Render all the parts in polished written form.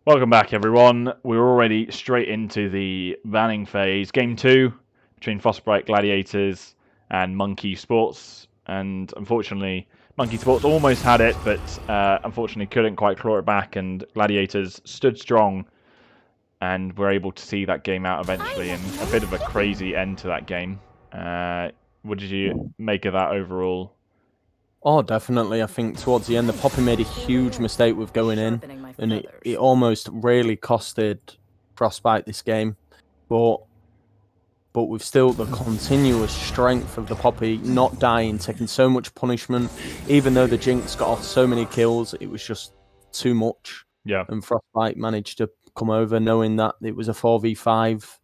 Welcome back, everyone. We're already straight into the banning phase. Game 2 between Frostbite, Gladiators, and MonkEsports. And unfortunately, MonkEsports almost had it, but unfortunately couldn't quite claw it back. And Gladiators stood strong and were able to see that game out eventually. And a bit of a crazy end to that game. What did you make of that overall? Oh, definitely. I think towards the end, the Poppy made a huge mistake with going in, and it almost really costed Frostbite this game. But with still the continuous strength of the Poppy, not dying, taking so much punishment, even though the Jinx got off so many kills, it was just too much. Yeah. And Frostbite managed to come over knowing that it was a 4v5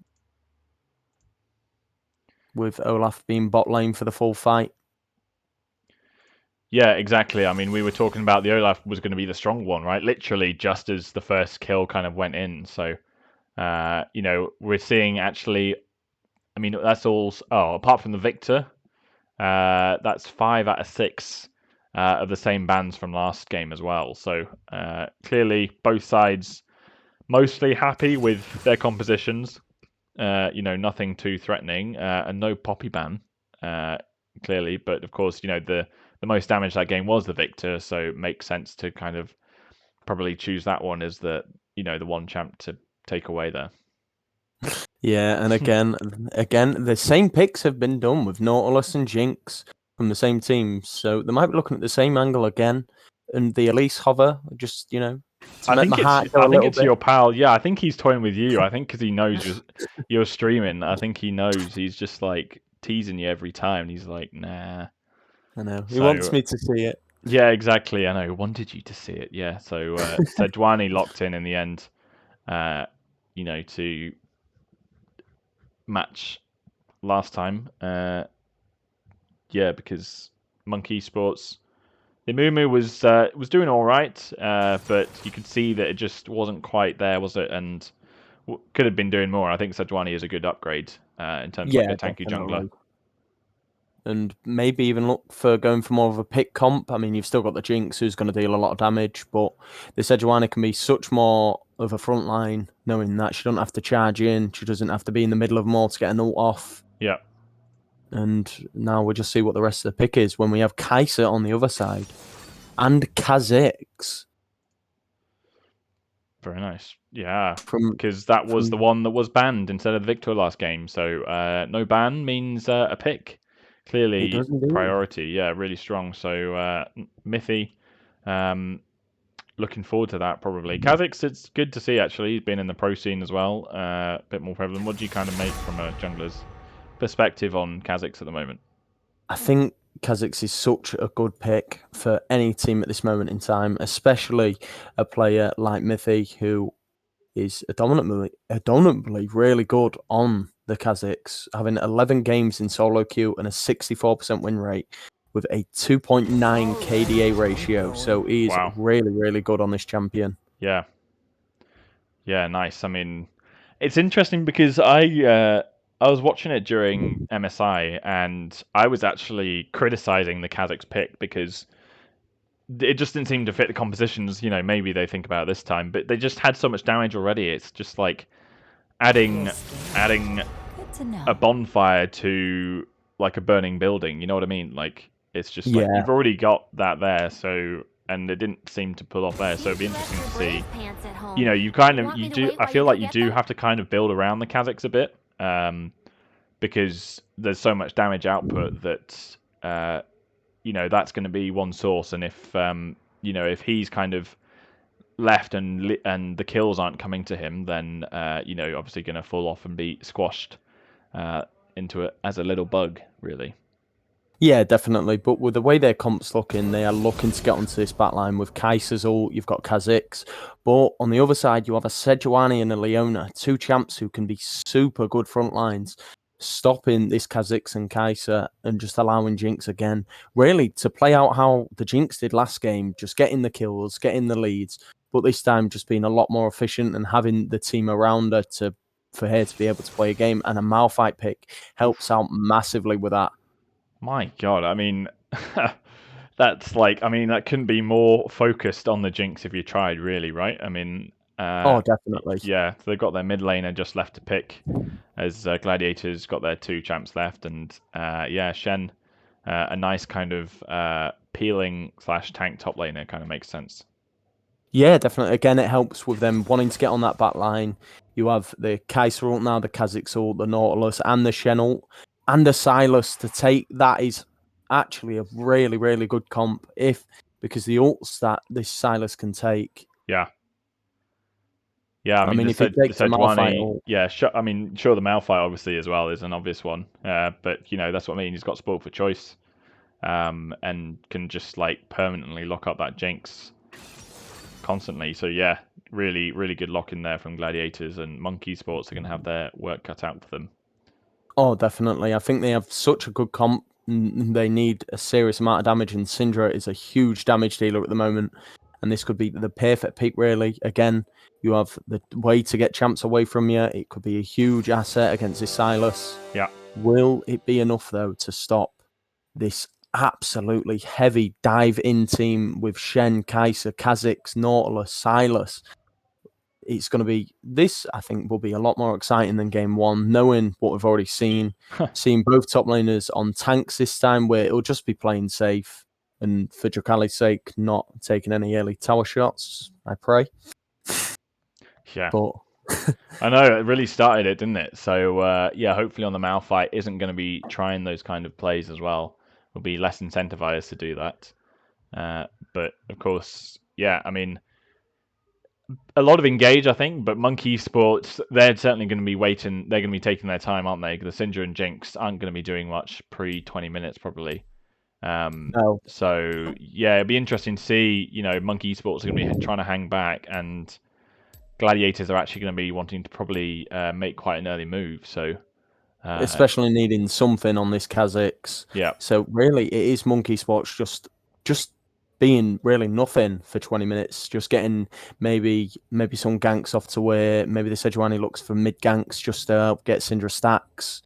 with Olaf being bot lane for the full fight. Yeah, exactly. I mean, we were talking about the Olaf was going to be the strong one, right? Literally, just as the first kill kind of went in. So, we're seeing actually. I mean, that's all. Oh, apart from the Victor, that's 5 out of 6 of the same bans from last game as well. So clearly, both sides mostly happy with their compositions. Nothing too threatening, and no Poppy ban. Clearly, but of course, the most damage that game was the Victor, so it makes sense to kind of probably choose that one as the one champ to take away there. Yeah, and again, the same picks have been done with Nautilus and Jinx from the same team, so they might be looking at the same angle again. And the Elise hover, just to make my heart go a little bit. Your pal. Yeah, I think he's toying with you. I think because he knows you're streaming. I think he knows. He's just like teasing you every time. He's like, nah. I know he wants me to see it. Yeah, exactly. I know. He wanted you to see it. Yeah. So Sejuani locked in the end. To match last time. Because MonkEsports, the Mumu was doing all right, but you could see that it just wasn't quite there, was it? And could have been doing more. I think Sejuani is a good upgrade in terms of like a tanky jungler. And maybe even look for going for more of a pick comp. I mean, you've still got the Jinx who's going to deal a lot of damage, but the Sejuani can be such more of a front line, knowing that she doesn't have to charge in, she doesn't have to be in the middle of more to get an ult off. Yeah. And now we'll just see what the rest of the pick is when we have Kai'Sa on the other side and Kha'Zix. Very nice. Yeah, because that was the one that was banned instead of the Victor last game. So no ban means a pick. Clearly priority. Yeah, really strong. So Mithy, looking forward to that probably. Kha'Zix, it's good to see actually. He's been in the pro scene as well. A bit more prevalent. What do you kind of make from a jungler's perspective on Kha'Zix at the moment? I think Kha'Zix is such a good pick for any team at this moment in time, especially a player like Mithy, who is predominantly really good on the Kha'Zix, having 11 games in solo queue and a 64% win rate with a 2.9 KDA ratio. So he's really, really good on this champion. Yeah. Yeah, nice. I mean, it's interesting because I was watching it during MSI and I was actually criticizing the Kha'Zix pick because it just didn't seem to fit the compositions. Maybe they think about it this time, but they just had so much damage already. It's just like adding a bonfire to like a burning building. You know what I mean? Like it's just like you've already got that there, so. And it didn't seem to pull off there, so it'd be interesting to see. I feel like you do have to kind of build around the Kha'Zix a bit, because there's so much damage output that that's going to be one source, and if he's kind of left and the kills aren't coming to him, then obviously going to fall off and be squashed into it as a little bug, really. Yeah, definitely. But with the way their comp's looking, they are looking to get onto this backline with Kai'Sa's ult. You've got Kha'Zix. But on the other side, you have a Sejuani and a Leona, two champs who can be super good front lines, stopping this Kha'Zix and Kai'Sa and just allowing Jinx again, really to play out how the Jinx did last game, just getting the kills, getting the leads, but this time just being a lot more efficient and having the team around her for her to be able to play a game. And a Malphite pick helps out massively with that. My God, I mean, that couldn't be more focused on the Jinx if you tried, really, right? I mean, Uh, Oh, definitely. yeah, so they've got their mid laner just left to pick, as Gladiators got their two champs left, and yeah, Shen, a nice kind of peeling slash tank top laner kind of makes sense. Yeah, definitely. Again, it helps with them wanting to get on that back line. You have the Kaiser ult now, the Kha'Zix ult, the Nautilus, and the Shen ult, and the Silas to take. That is actually a really, really good comp. Because the ults that this Silas can take. Yeah, yeah. I I mean, mean, if it The takes a Malphite Sejuani, ult, yeah. I mean, sure, the Malphite obviously as well is an obvious one, but that's what I mean. He's got spoiled for choice, and can just like permanently lock up that Jinx constantly. So yeah, really, really good lock in there from Gladiators, and MonkEsports are going to have their work cut out for them. oh, definitely. I think they have such a good comp. They need a serious amount of damage, and Syndra is a huge damage dealer at the moment. And this could be the perfect pick, really. Again, you have the way to get champs away from you. It could be a huge asset against this Silas. Yeah, Will it be enough, though, to stop this absolutely heavy dive in team with Shen, Kaiser, Kha'Zix, Nautilus, Silas? It's going to be this. I think will be a lot more exciting than game one, knowing what we've already seen. Seeing both top laners on tanks this time, where it'll just be playing safe, and for Drakali's sake, not taking any early tower shots. I pray, yeah. but I know it really started it, didn't it? So yeah, hopefully on the Malphite isn't going to be trying those kind of plays as well. Will be less incentivized to do that. But of course, yeah. I mean, a lot of engage, I think, but MonkEsports, they're certainly going to be waiting. They're going to be taking their time, aren't they? The Syndra and Jinx aren't going to be doing much pre 20 minutes probably. no. So yeah, it'd be interesting to see. MonkEsports are going to be trying to hang back, and Gladiators are actually going to be wanting to probably make quite an early move. So uh, Especially needing something on this Kha'Zix. yeah, So really, it is MonkEsports just being really nothing for 20 minutes, just getting maybe some ganks off to where maybe the Sejuani looks for mid ganks just to help get Syndra stacks,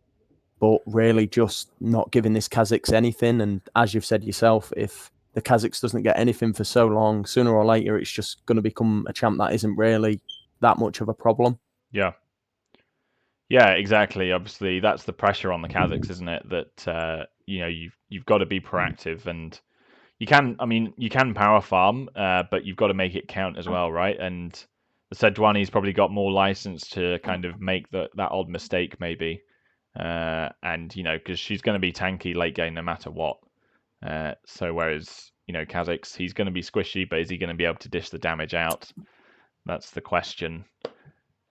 but really just not giving this Kha'Zix anything. And as you've said yourself, if the Kha'Zix doesn't get anything for so long, sooner or later it's just going to become a champ that isn't really that much of a problem. yeah. Yeah, exactly. Obviously, that's the pressure on the Kazakhs, isn't it? That you've got to be proactive, and you can. I mean, you can power farm, but you've got to make it count as well, right? And the Sejuani's probably got more license to kind of make that odd mistake, maybe. And because she's going to be tanky late game no matter what. So whereas Kazakhs, he's going to be squishy, but is he going to be able to dish the damage out? That's the question.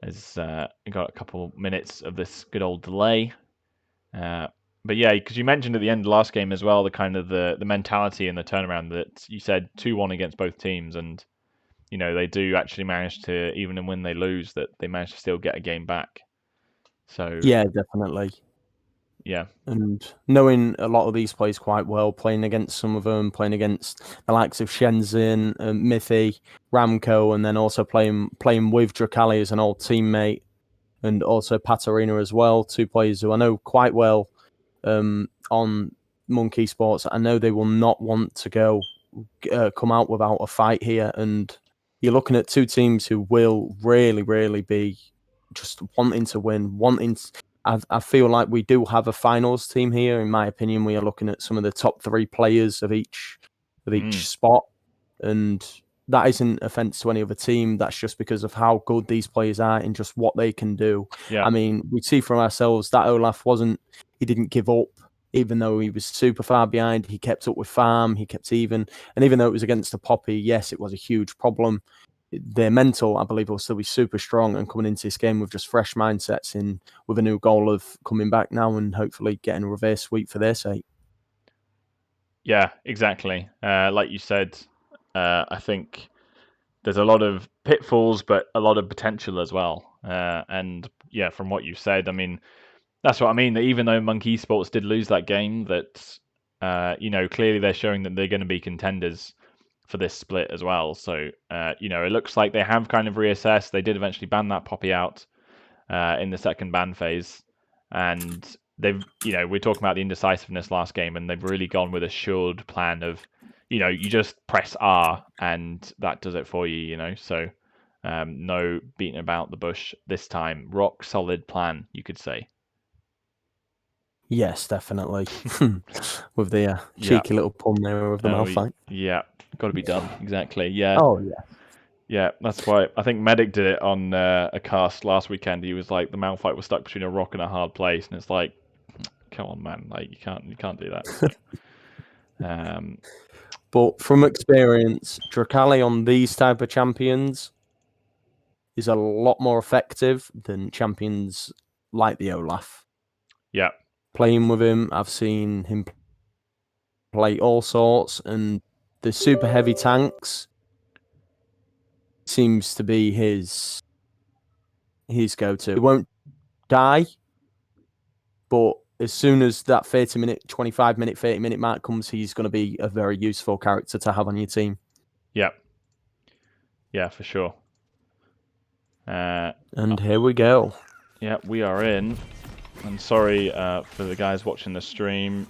As got a couple minutes of this good old delay. Uh, but yeah, because you mentioned at the end of the last game as well, the kind of the mentality and the turnaround that you said 2-1 against both teams, and they do actually manage to, even when they lose, that they manage to still get a game back. So Yeah, definitely. yeah, And knowing a lot of these players quite well, playing against some of them, playing against the likes of Shenzhen, Mithy, Ramco, and then also playing with Drakali as an old teammate, and also Patarina as well, two players who I know quite well on MonkEsports. I know they will not want to come out without a fight here, and you're looking at two teams who will really, really be just wanting to win, I feel like we do have a finals team here. In my opinion, we are looking at some of the top three players of each mm, spot, and that isn't offense to any other team. That's just because of how good these players are and just what they can do. yeah, I mean, we see from ourselves that Olaf he didn't give up, even though he was super far behind. He kept up with farm, he kept even, and even though it was against a Poppy, yes, it was a huge problem. Their mental, I believe, will still be super strong and coming into this game with just fresh mindsets in with a new goal of coming back now and hopefully getting a reverse sweep for their sake. yeah, exactly. Like you said, I think there's a lot of pitfalls, but a lot of potential as well. And yeah, from what you said, I mean, that's what I mean. That even though Monkey Sports did lose that game, that clearly they're showing that they're going to be contenders for this split as well. So it looks like they have kind of reassessed. They did eventually ban that Poppy out in the second ban phase, and they've we're talking about the indecisiveness last game, and they've really gone with a assured plan of you just press R and that does it for you. So No beating about the bush this time. Rock solid plan, you could say. Yes, definitely. With the Yeah. cheeky little pun there of the Malphite. Yeah. Got to be done. Exactly. Yeah. Oh, yeah. Yeah. That's why I think Medic did it on a cast last weekend. He was like, the Malphite was stuck between a rock and a hard place, and it's like, come on, man. Like you can't do that. So. But from experience, Dracali on these type of champions is a lot more effective than champions like the Olaf. Yeah. Playing with him, I've seen him play all sorts, and the super heavy tanks seems to be his go-to. He won't die, but as soon as that 30-minute, 25-minute, 30-minute mark comes, he's going to be a very useful character to have on your team. Yeah. Yeah, for sure. And here we go. Yeah, we are in. I'm sorry for the guys watching the stream.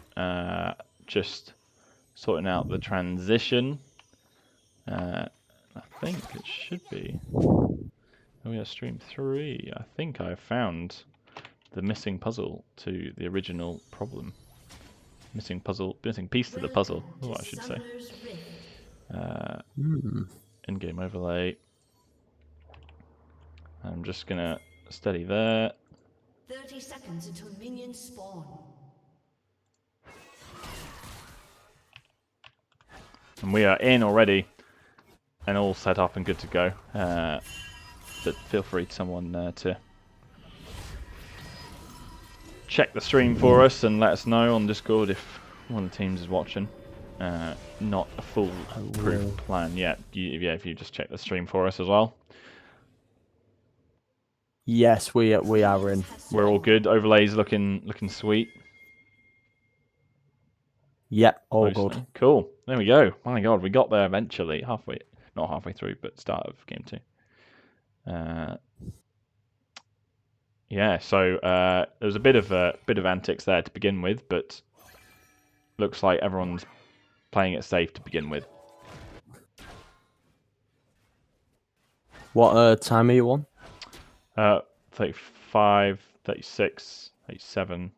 Just sorting out the transition. I think it should be. Oh yeah, stream 3. I think I found the missing puzzle to the original problem. Missing piece to the puzzle. Is what I should say. In-game overlay. I'm just gonna steady there. 30 seconds until minions spawn. And we are in already, and all set up and good to go. But feel free, someone to check the stream for us and let us know on Discord if one of the teams is watching. Not a foolproof plan yet. If you just check the stream for us as well. Yes, we are in. We're all good. Overlays looking sweet. Yep, all Mostly. good. Cool. There we go. My God, we got there eventually. Not halfway through, but start of game 2. Yeah. So there was a bit of antics there to begin with, but looks like everyone's playing it safe to begin with. What time are you on? 35, 36, 37.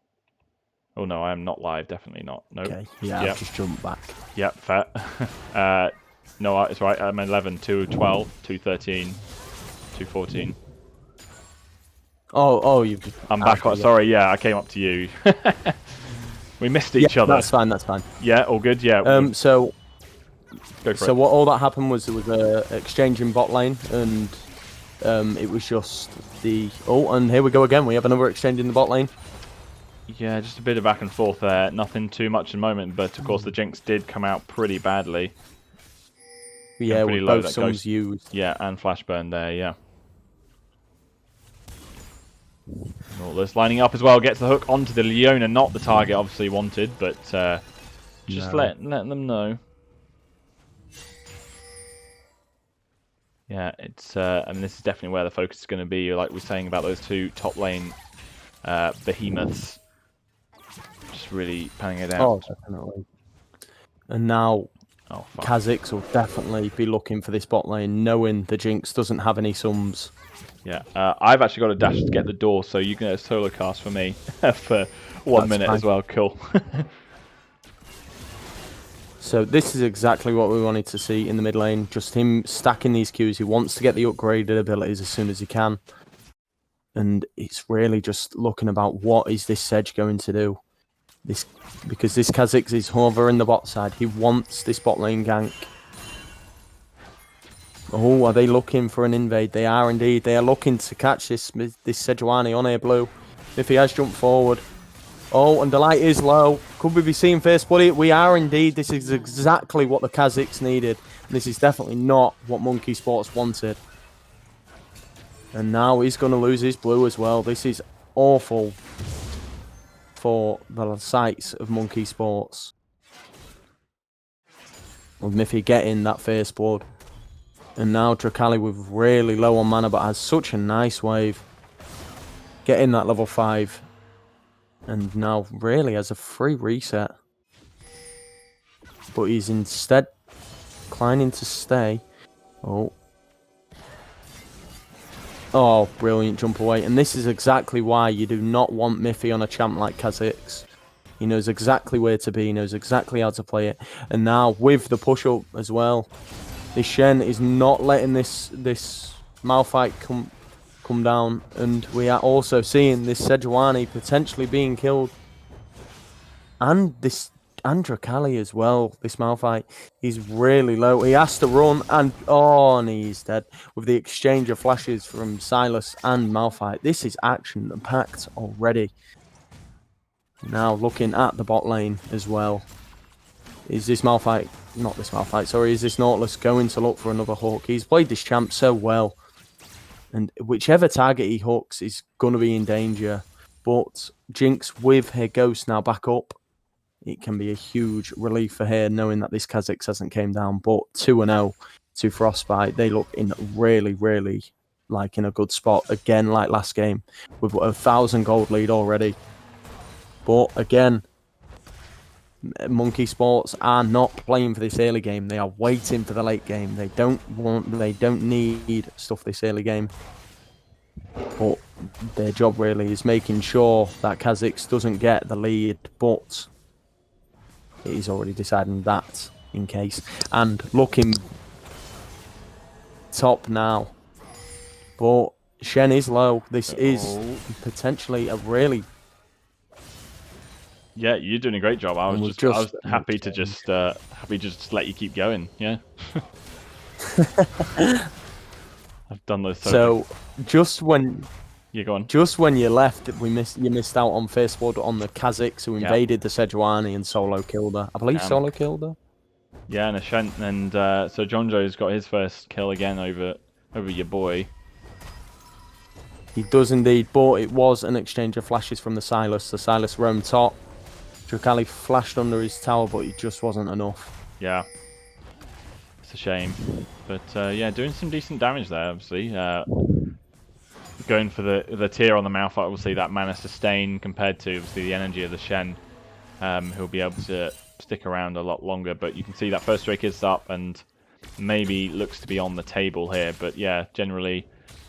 Oh no, I am not live. Definitely not. Nope. Okay. Yeah, Yep. I've just jumped back. Yep, fair. No, it's right. I'm 11, 212, 213, 214. Oh, you've just... I'm back. Sorry, yeah, I came up to you. We missed each other. That's fine. Yeah, all good. Yeah. So go for so it. what all that happened was there was a exchange in bot lane, and it was just the... Oh, and here we go again. We have another exchange in the bot lane. Yeah, just a bit of back and forth there. Nothing too much at the moment, but of course the Jinx did come out pretty badly. Yeah, pretty with low, both that sums ghost. used. Yeah, and Flashburn there, yeah. All this lining up as well, gets the hook onto the Leona, not the target obviously wanted, but just letting them know. Yeah, it's I mean, this is definitely where the focus is going to be, like we were saying about those two top lane behemoths. Just really panning it out. Oh, definitely. And now Oh, fuck. Kha'Zix will definitely be looking for this bot lane, knowing the Jinx doesn't have any sums. Yeah, I've actually got a dash to get the door, so you can get a solo cast for me for 1 minute fine. as well. Cool. So this is exactly what we wanted to see in the mid lane. Just him stacking these Qs. He wants to get the upgraded abilities as soon as he can. And it's really just looking about what is this Sedge going to do. Because this Kha'Zix is hovering the bot side. He wants this bot lane gank. Oh, are they looking for an invade? They are indeed. They are looking to catch this Sejuani on air blue. If he has jumped forward. Oh, and the light is low. Could we be seeing first blood? We are indeed. This is exactly what the Kha'Zix needed. This is definitely not what MonkEsports wanted. And now he's going to lose his blue as well. This is awful for the sights of MonkEsports. With Miffy getting that first blood. And now Dracali with really low on mana, but has such a nice wave. Getting that level 5. And now really has a free reset. But he's instead declining to stay. Oh. Oh, brilliant jump away. And this is exactly why you do not want Miffy on a champ like Kha'Zix. He knows exactly where to be, he knows exactly how to play it. And now with the push-up as well, this Shen is not letting this Malphite come down. And we are also seeing this Sejuani potentially being killed. And this Andrakali as well, this Malphite. He's really low. He has to run and he's dead. With the exchange of flashes from Silas and Malphite. This is action-packed already. Now looking at the bot lane as well. Is this Malphite, not this Malphite, sorry, is this Nautilus going to look for another hook? He's played this champ so well. And whichever target he hooks is going to be in danger. But Jinx with her Ghost now back up, it can be a huge relief for her knowing that this Kha'Zix hasn't came down. But 2-0 to Frostbite. They look in really, really like in a good spot. Again, like last game, with a 1,000 gold lead already. But again, MonkEsports are not playing for this early game. They are waiting for the late game. They don't need stuff this early game. But their job really is making sure that Kha'Zix doesn't get the lead. But it is already deciding that in case. And looking top now. But Shen is low. This is potentially a really... Yeah, you're doing a great job. I was happy to just let you keep going. Yeah. I've done those. So just when go on. Just when you left, you missed out on first blood on the Kha'Zix who invaded the Sejuani and solo killed her. I believe solo killed her. Yeah, and so Jonjo's got his first kill again over your boy. He does indeed, but it was an exchange of flashes from the Silas. The Silas roamed top. Drakali flashed under his tower, but it just wasn't enough. Yeah. It's a shame. But yeah, doing some decent damage there, obviously. Going for the tier on the Malphite, obviously that mana sustain compared to obviously the energy of the Shen. Who'll be able to stick around a lot longer. But you can see that first Drake is up and maybe looks to be on the table here. But yeah, generally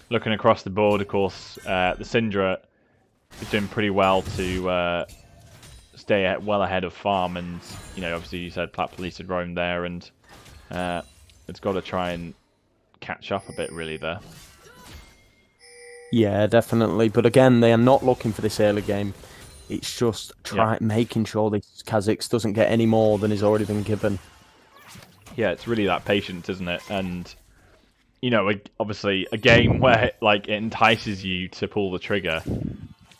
looking across the board, of course, the Syndra is doing pretty well to stay well ahead of farm, and obviously you said Plat Police had roamed there, and it's got to try and catch up a bit really there. Yeah, definitely. But again, they are not looking for this early game. It's just making sure this Kha'Zix doesn't get any more than has already been given. Yeah, it's really that patience, isn't it? And obviously a game where it entices you to pull the trigger,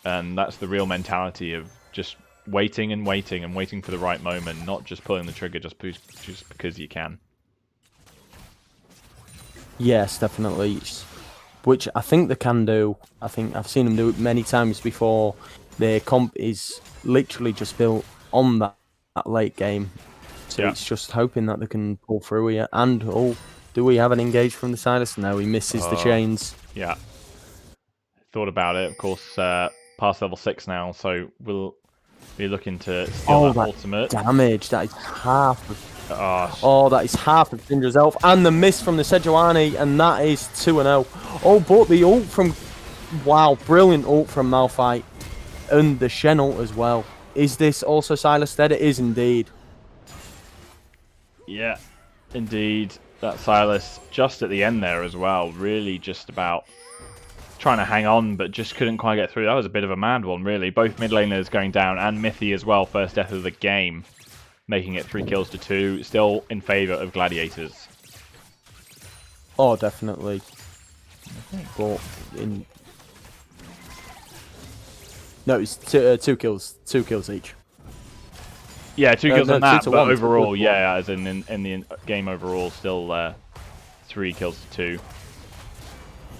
and that's the real mentality of just waiting and waiting and waiting for the right moment, not just pulling the trigger just because you can. Yes, definitely. Which I think they can do. I think I've seen them do it many times before. Their comp is literally just built on that late game. So it's just hoping that they can pull through here. And, do we have an engage from the Silas? No, he misses the chains. Yeah. Thought about it. Of course, past level 6 now, so we'll be looking to steal that ultimate. Damage. That is half of... that is half of Syndra's health. And the miss from the Sejuani, and that is 2-0. Oh, but the ult from... Wow, brilliant ult from Malphite. And the Shen ult as well. Is this also Silas dead? It is indeed. Yeah, indeed. That Silas just at the end there as well. Really just about trying to hang on, but just couldn't quite get through. That was a bit of a mad one, really. Both mid laners going down, and Mithy as well. First death of the game. Making it 3 kills to 2. Still in favour of Gladiators. Oh, definitely. But no, it's 2 kills. 2 kills each. Yeah, 2 kills on that, but 1, overall, as in the game overall, still 3 kills to 2.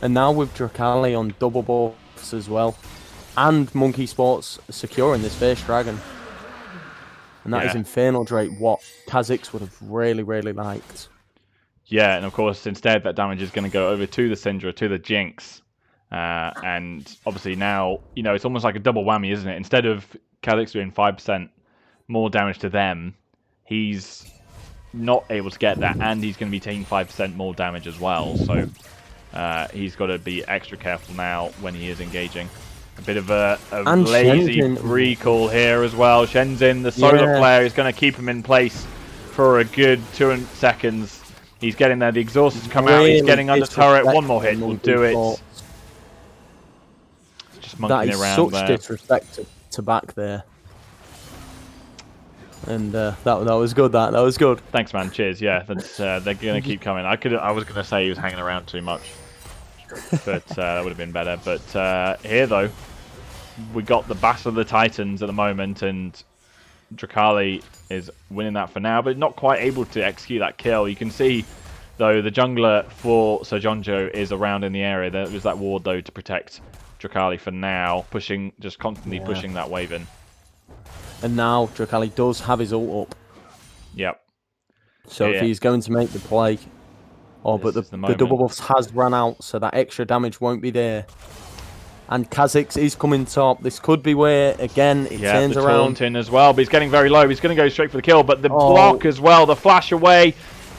And now with Drakali on double buffs as well. And MonkEsports securing this first dragon. And that is Infernal Drake, what Kha'Zix would have really, really liked. Yeah, and of course, instead, that damage is going to go over to the Syndra, to the Jinx. And obviously now, it's almost like a double whammy, isn't it? Instead of Kha'Zix doing 5% more damage to them, he's not able to get that, and he's going to be taking 5% more damage as well. So he's got to be extra careful now when he is engaging. A bit of a And lazy Shenzhen. recall here as well. Shenzhen, the solar Yeah. flare, is going to keep him in place for a good 2 seconds. He's getting there. The exhaust has come out. He's Really getting under turret. One more hit disrespectful will do it. MonkEsports. Just That monkeying is around such there. disrespect to back there. And that was good. That was good. Thanks, man. Cheers. Yeah, that's they're gonna keep coming. I was gonna say he was hanging around too much, but that would have been better. But here though, we got the Battle of the Titans at the moment, and Drakali is winning that for now, but not quite able to execute that kill. You can see though the jungler for Sir Jonjo is around in the area. There was that ward though to protect Drakali for now, just constantly pushing that wave in. And now Drakali does have his ult up. Yep. So if he's going to make the play, but This is the the double moment. buffs has run out, so that extra damage won't be there. And Kha'Zix is coming top. This could be where again it turns the around. taunt in as well, but he's getting very low. He's going to go straight for the kill, but the block as well, the flash away.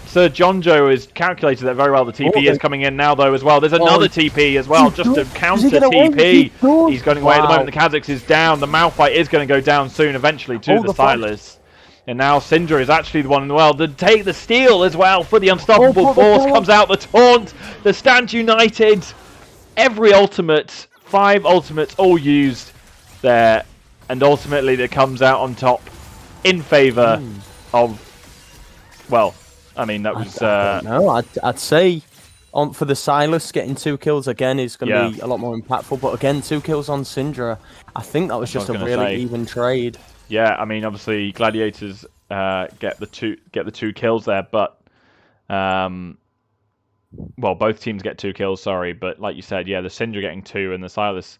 Sir Jonjo has calculated that very well. The TP is coming in now, though, as well. There's another TP as well, just to counter TP. He's going away at the moment. The Kha'Zix is down. The Malphite is going to go down soon, eventually, to the Silas. And now Syndra is actually the one in the world to take the steal as well for the Unstoppable Force. Comes out the taunt. The Stand United. Every ultimate, 5 ultimates all used there. And ultimately, it comes out on top in favour of, well, I mean, that was... No, I'd say for the Silas, getting 2 kills again is going to be a lot more impactful. But again, 2 kills on Syndra, I think that was just a really even trade. Yeah, I mean, obviously, Gladiators get the two kills there, but... well, both teams get 2 kills, sorry. But like you said, yeah, the Syndra getting 2 and the Silas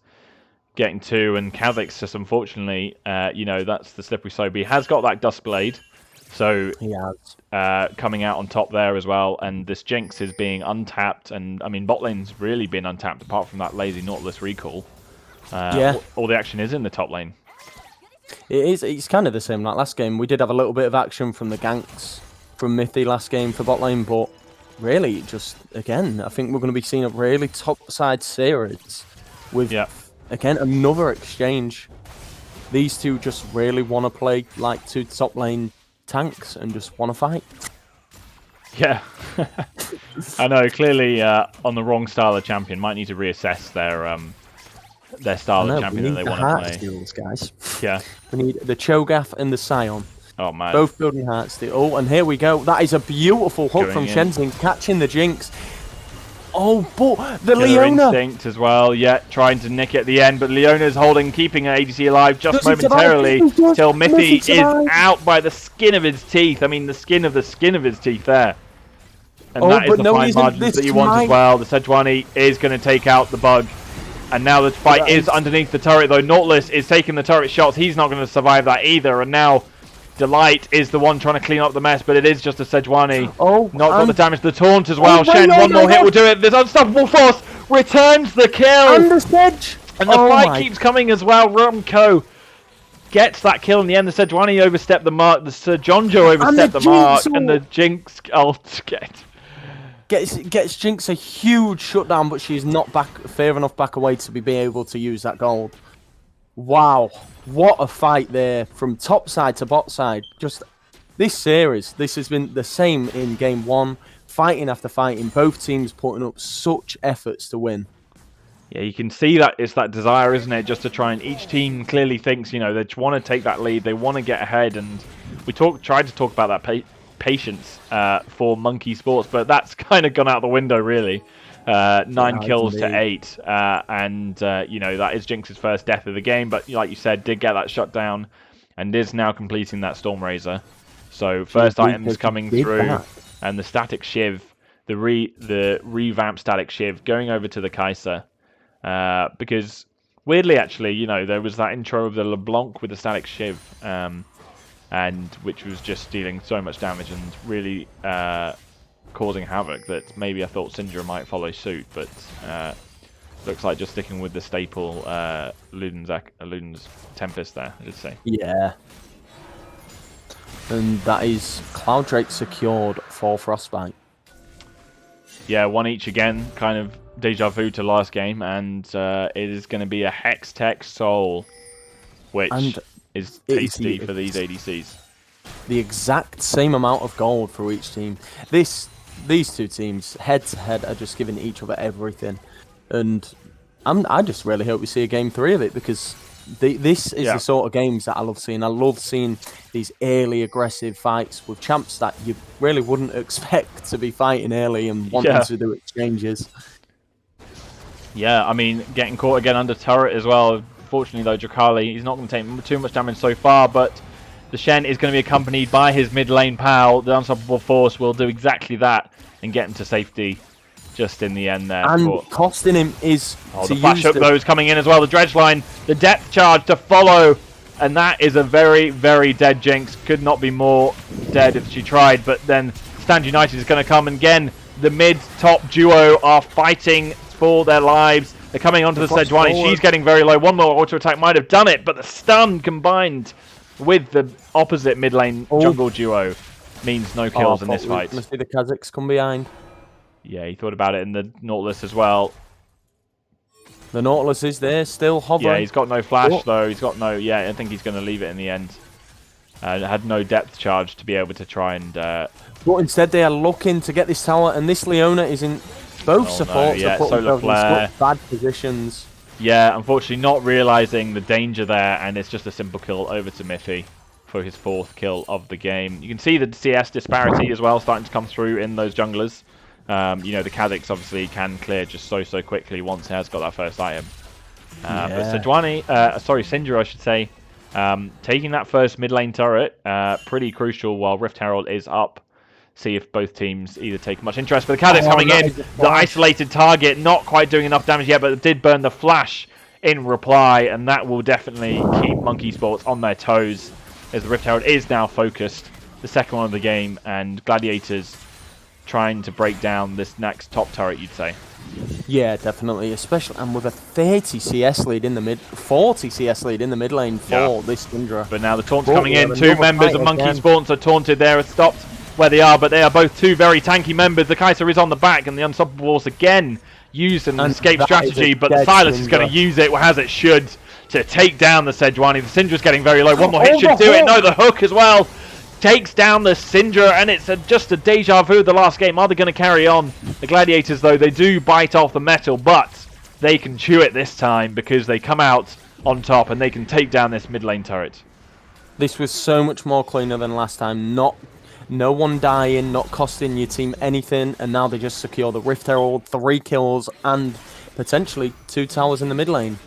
getting 2. And Kha'Zix, just unfortunately, you know, that's the slippery slope. He has got that Dust Blade. So he has. Coming out on top there as well, and this Jinx is being untapped, and I mean bot lane's really been untapped apart from that lazy Nautilus recall. All the action is in the top lane. It is. It's kind of the same like last game. We did have a little bit of action from the ganks from Mithy last game for bot lane, but really, just again, I think we're going to be seeing a really top side series with again another exchange. These two just really want to play like 2 top lane tanks and just want to fight. Yeah, I know. Clearly, on the wrong style of champion, might need to reassess their style of champion that they want to play. Steals, guys. Yeah, we need the Cho'Gath and the Sion. Oh man, both building heart steel. Oh, and here we go. That is a beautiful hook from Shenzhen, catching the Jinx. Oh, but the Killer Leona Instinct as well. Yeah, trying to nick it at the end, but Leona's keeping her ADC alive just momentarily till Mithy is out by the skin of his teeth. I mean, the skin of his teeth there. And that is the fine margins that you want as well. The Sejuani is going to take out the bug. And now the fight is underneath the turret, though. Nautilus is taking the turret shots. He's not going to survive that either. And now Delight is the one trying to clean up the mess, but it is just a Sejuani. Not got the damage. The taunt as well. Shen, one more hit will do it. This Unstoppable Force returns the kill. And the Sedge. And the fight keeps coming as well. Rumco gets that kill in the end. The Sejuani overstepped the mark. The Sir Jonjo overstepped the mark. And the Jinx ult gets Jinx a huge shutdown, but she's not fair enough back away to be able to use that gold. Wow, what a fight there from top side to bot side. Just this series, this has been the same in game 1, fighting after fighting, both teams putting up such efforts to win. Yeah, you can see that it's that desire, isn't it, just to try, and each team clearly thinks, you know, they want to take that lead, they want to get ahead, and we tried to talk about that patience for MonkEsports, but that's kind of gone out the window, really. 9 kills to 8, and you know, that is Jinx's first death of the game, but like you said, did get that shut down, and is now completing that Stormrazor. So first items coming through, and the static Shiv, the revamped static Shiv, going over to the Kai'Sa, because weirdly, actually, you know, there was that intro of the LeBlanc with the static Shiv, and which was just dealing so much damage and really causing havoc that maybe I thought Syndra might follow suit, but looks like just sticking with the staple Luden's Tempest there, I'd say. Yeah. And that is Cloud Drake secured for Frostbite. Yeah, one each again, kind of deja vu to last game, and it is going to be a Hex Tech Soul, which And is it is tasty for these ADCs. the exact same amount of gold for each team. These two teams, head to head, are just giving each other everything, and I just really hope we see a game 3 of it, because this is the sort of games that I love seeing. I love seeing these early aggressive fights with champs that you really wouldn't expect to be fighting early and wanting to do exchanges. Yeah, I mean, getting caught again under turret as well. Fortunately, though, Drakali, he's not going to take too much damage so far, but the Shen is going to be accompanied by his mid lane pal. The Unstoppable Force will do exactly that and get him to safety just in the end there. And costing him is the flash hook, though, is coming in as well. The dredge line, the depth charge to follow, and that is a very, very dead Jinx. Could not be more dead if she tried, but then Stand United is going to come, and again, the mid-top duo are fighting for their lives. They're coming onto the Sejuani. She's getting very low. One more auto attack might have done it, but the stun combined with the opposite mid lane jungle duo means no kills in this fight. Must be the Kazakhs come behind. Yeah, he thought about it in the Nautilus as well. The Nautilus is there, still hovering. Yeah, he's got no flash though. He's got no. Yeah, I think he's going to leave it in the end. Had no depth charge to be able to try and. But instead, they are looking to get this tower, and this Leona is in both supports. Yeah, solar flare. Bad positions. Yeah, unfortunately, not realizing the danger there, and it's just a simple kill over to Miffy for his 4th kill of the game. You can see the CS disparity as well starting to come through in those junglers. You know, the Kazakhs obviously can clear just so quickly once he has got that first item. But Sejuani, sorry, Syndra, I should say, taking that first mid lane turret, pretty crucial while Rift Herald is up. See if both teams either take much interest. But the Kazakhs coming in, the isolated target, not quite doing enough damage yet, but it did burn the flash in reply, and that will definitely keep MonkEsports on their toes, as the Rift Herald is now focused, the second one of the game, and Gladiators trying to break down this next top turret, you'd say. Yeah, definitely, especially and with a 30 CS lead in the mid, 40 CS lead in the mid lane for this Syndra. But now the taunt's coming in. 2 members of MonkEsports are taunted there, stopped where they are, but they are both 2 very tanky members. The Kaiser is on the back, and the Unstoppable Force again used an escape strategy, but the Silas is going to use it, as it should, to take down the Sejuani. The Syndra's getting very low. One more hit should do it. No, the hook as well takes down the Syndra, and it's just a deja vu of the last game. Are they going to carry on? The Gladiators, though, they do bite off the metal, but they can chew it this time because they come out on top and they can take down this mid lane turret. This was so much more cleaner than last time. No one dying, not costing your team anything, and now they just secure the Rift Herald, 3 kills, and potentially 2 towers in the mid lane.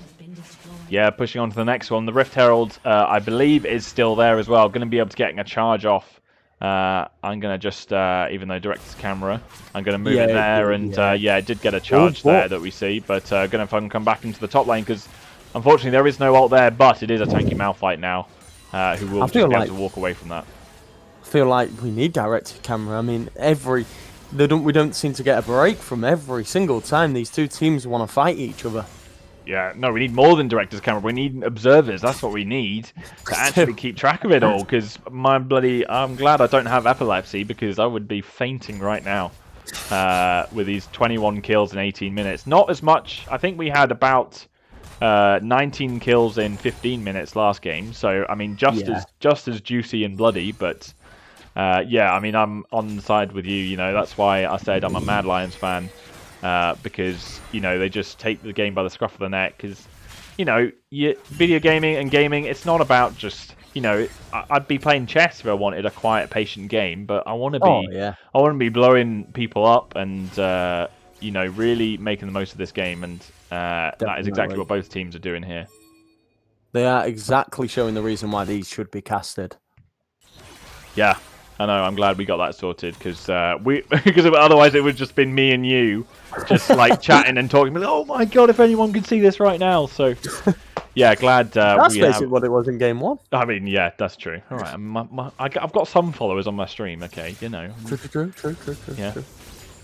Yeah, pushing on to the next one. The Rift Herald, I believe, is still there as well. Going to be able to get a charge off. I'm going to just, even though director's camera, I'm going to move it there, and it did get a charge there that we see, but going to come back into the top lane, because unfortunately there is no ult there, but it is a tanky Malphite now, who will just be able to walk away from that. I feel like we need direct camera. I mean, we don't seem to get a break from every single time these 2 teams want to fight each other. Yeah, no, we need more than director's camera. We need observers. That's what we need to actually keep track of it all. Because I'm glad I don't have epilepsy, because I would be fainting right now with these 21 kills in 18 minutes. Not as much. I think we had about 19 kills in 15 minutes last game. So I mean, just as juicy and bloody, but. I mean, I'm on the side with you, you know, that's why I said I'm a Mad Lions fan, because, you know, they just take the game by the scruff of the neck, because, you know, video gaming and gaming, it's not about just, you know, I'd be playing chess if I wanted a quiet, patient game, but I want to be, I want to be blowing people up and, you know, really making the most of this game, and that is exactly what both teams are doing here. They are exactly showing the reason why these should be casted. Yeah. I know, I'm glad we got that sorted, because because otherwise it would have just been me and you just like chatting and talking. Oh my god, if anyone could see this right now. So yeah, glad that's basically what it was in game 1. I mean, yeah, that's true. All right, I've got some followers on my stream. Okay, you know. True. Yeah,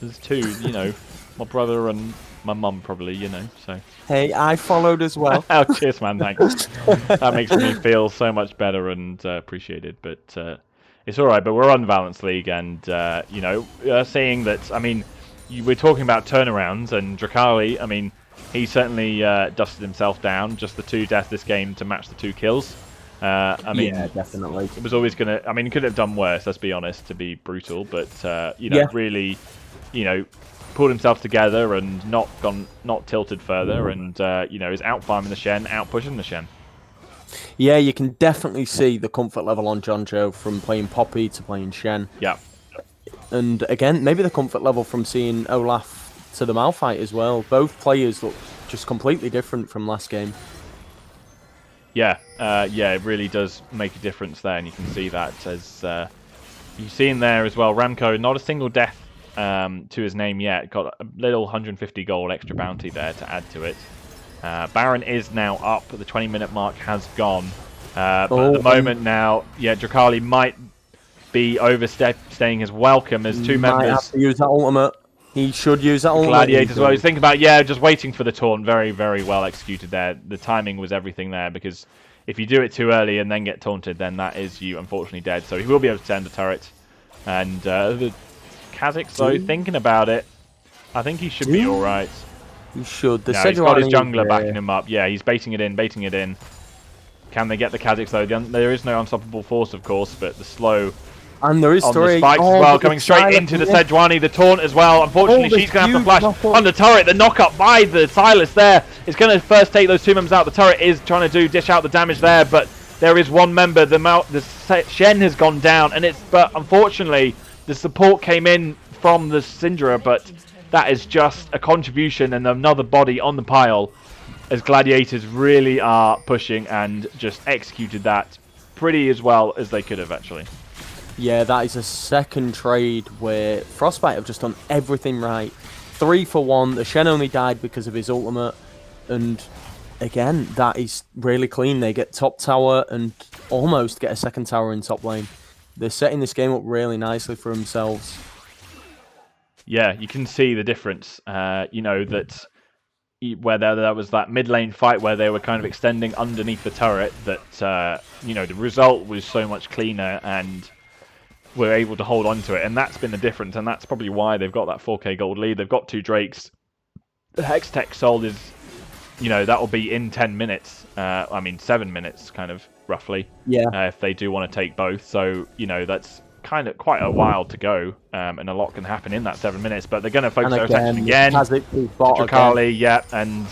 there's 2. You know, my brother and my mum probably. You know, so. Hey, I followed as well. Oh, cheers, man. Thanks. That makes me feel so much better and appreciated. But. It's all right, but we're on Valence League, and you know, seeing that, I mean, we're talking about turnarounds, and Drakali, I mean, he certainly dusted himself down. Just the 2 deaths this game to match the 2 kills. I mean, yeah, definitely. it was always going to... I mean, he could have done worse, let's be honest, to be brutal. But, you know, really, you know, pulled himself together and not tilted further. And, you know, is out-farming the Shen, out-pushing the Shen. Yeah, you can definitely see the comfort level on John Joe from playing Poppy to playing Shen. Yeah. And again, maybe the comfort level from seeing Olaf to the Malphite as well. Both players look just completely different from last game. Yeah, yeah, it really does make a difference there, and you can see that as you see in there as well. Ramco, not a single death to his name yet. Got a little 150 gold extra bounty there to add to it. Baron is now up. The 20-minute mark has gone. But at the moment now, yeah, Drakali might be overstaying his welcome as 2 members. Might have to use that ultimate. He should use that ultimate. Gladiators as well. He's thinking about, yeah, just waiting for the taunt. Very, very well executed there. The timing was everything there, because if you do it too early and then get taunted, then that is you unfortunately dead. So he will be able to send a turret. And the Kha'Zix, though, thinking about it, I think he should be all right. He should. No, he's got his jungler backing him up. Yeah, he's baiting it in, baiting it in. Can they get the Kha'Zix, though? There is no unstoppable force, of course, but the slow... And there is on the spikes as well, coming straight into the Sejuani, the taunt as well. Unfortunately, she's going to have to flash on the turret. The knock-up by the Silas there is going to first take those 2 members out. The turret is trying to dish out the damage there, but there is 1 member. The Shen has gone down, and but unfortunately, the support came in from the Syndra, but that is just a contribution and another body on the pile, as Gladiators really are pushing and just executed that pretty as well as they could have, actually. Yeah, that is a second trade where Frostbite have just done everything right. 3 for 1. The Shen only died because of his ultimate. And again, that is really clean. They get top tower and almost get a second tower in top lane. They're setting this game up really nicely for themselves. Yeah, you can see the difference. You know, that where there was that mid lane fight where they were kind of extending underneath the turret, that, you know, the result was so much cleaner and were able to hold on to it, and that's been the difference, and that's probably why they've got that 4k gold lead. They've got 2 Drakes. The Hextech sold is, you know, that will be in 10 minutes. I mean, 7 minutes, kind of, roughly. Yeah. If they do want to take both. So, you know, that's kind of quite a while to go, and a lot can happen in that 7 minutes, but they're going to focus their attention again. Drakali, yeah, and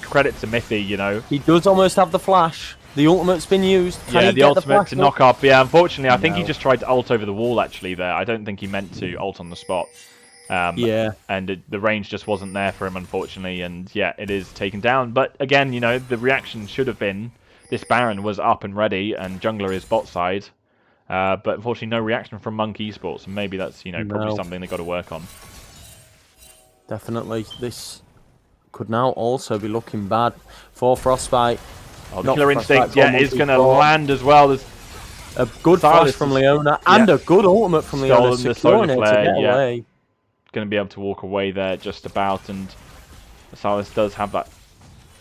credit to Mithy, you know. He does almost have the flash. The ultimate's been used. Yeah, the ultimate to knock up. Yeah, unfortunately, I think he just tried to ult over the wall, actually, there. I don't think he meant to ult on the spot. Yeah. And the range just wasn't there for him, unfortunately, and yeah, it is taken down. But again, you know, the reaction should have been, this Baron was up and ready, and jungler is bot side. But unfortunately, no reaction from MonkEsports, and maybe that's, you know, probably something they've got to work on. Definitely. This could now also be looking bad for Frostbite. Oh, the Killer Instinct, yeah, is going to land as well. There's a good flash from Leona and a good ultimate from Leona. The solar flare, yeah. Going to be able to walk away there just about, and Silas does have that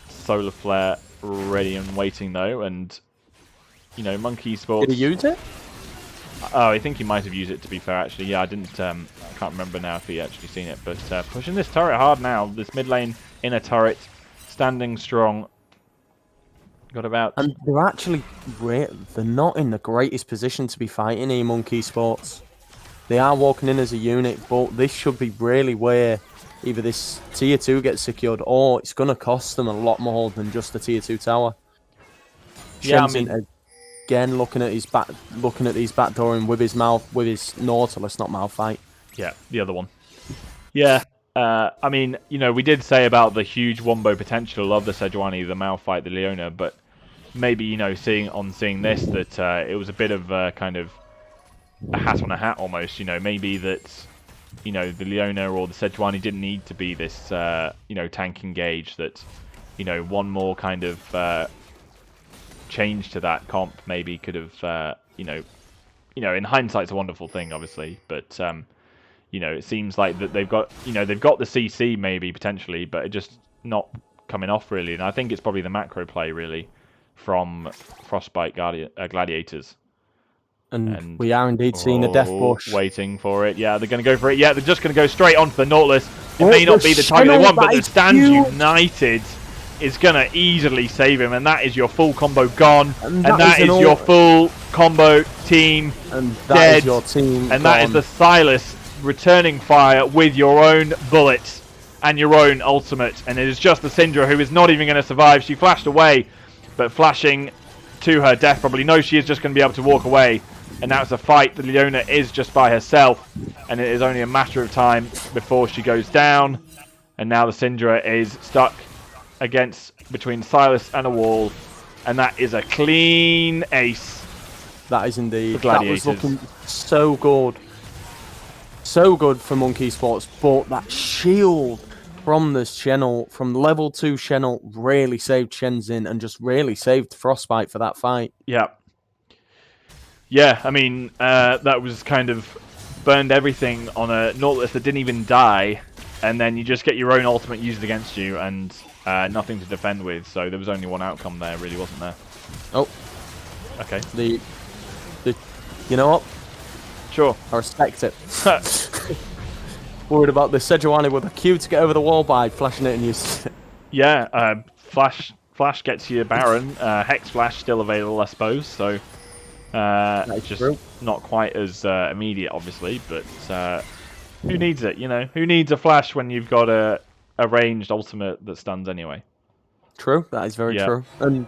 solar flare ready and waiting though, and you know, MonkEsports. Did he use it? Oh, I think he might have used it, to be fair, actually. Yeah, I didn't, I can't remember now if he actually seen it, but pushing this turret hard now. This mid lane inner turret standing strong. Got about... And they're actually... They're not in the greatest position to be fighting here, MonkEsports. They are walking in as a unit, but this should be really where either this tier 2 gets secured, or it's going to cost them a lot more than just the tier 2 tower. Yeah, I mean... Again, looking at these backdooring with his Nautilus, not Malphite. Yeah, the other one. Yeah. I mean, you know, we did say about the huge wombo potential of the Sejuani, the Malphite, the Leona, but maybe, you know, seeing this, that it was a bit of kind of a hat on a hat almost, you know, maybe that, you know, the Leona or the Sejuani didn't need to be this, you know, tank engage, that, you know, one more kind of change to that comp maybe could have, you know, in hindsight it's a wonderful thing, obviously, but, you know, it seems like that they've got, you know, they've got the CC maybe potentially, but it just not coming off really. And I think it's probably the macro play really from Frostbite Gladiators. And we are indeed seeing a death bush. Waiting for it. Yeah, they're going to go for it. Yeah, they're just going to go straight onto the Nautilus. It Oh, may not be the target they want, but the Stand huge. United is going to easily save him. And that is your full combo gone. And that is your full combo team and that dead. Is your team and gone. that is the Silas returning fire with your own bullets and your own ultimate. And it is just the Syndra who is not even going to survive. She flashed away, but flashing to her death probably knows she is just going to be able to walk away. And now it's a fight. The Leona is just by herself, and it is only a matter of time before she goes down. And now the Syndra is stuck between Silas and a wall, and that is a clean ace. That is indeed. That was looking so good. So good for MonkEsports, but that shield from this channel, from level 2 channel, really saved Shenzhen and just really saved Frostbite for that fight. Yeah. Yeah, I mean, that was kind of burned everything on a Nautilus that didn't even die, and then you just get your own ultimate used against you and nothing to defend with, so there was only one outcome there, really, wasn't there? Oh. Okay. You know what? Sure. I respect it. Worried about the Sejuani with a Q to get over the wall by flashing it and using it. Yeah, Flash gets you Baron. Hex Flash still available, I suppose, so just not quite as immediate, obviously, but who needs it, you know? Who needs a Flash when you've got a ranged ultimate that stuns anyway? True, that is very true. And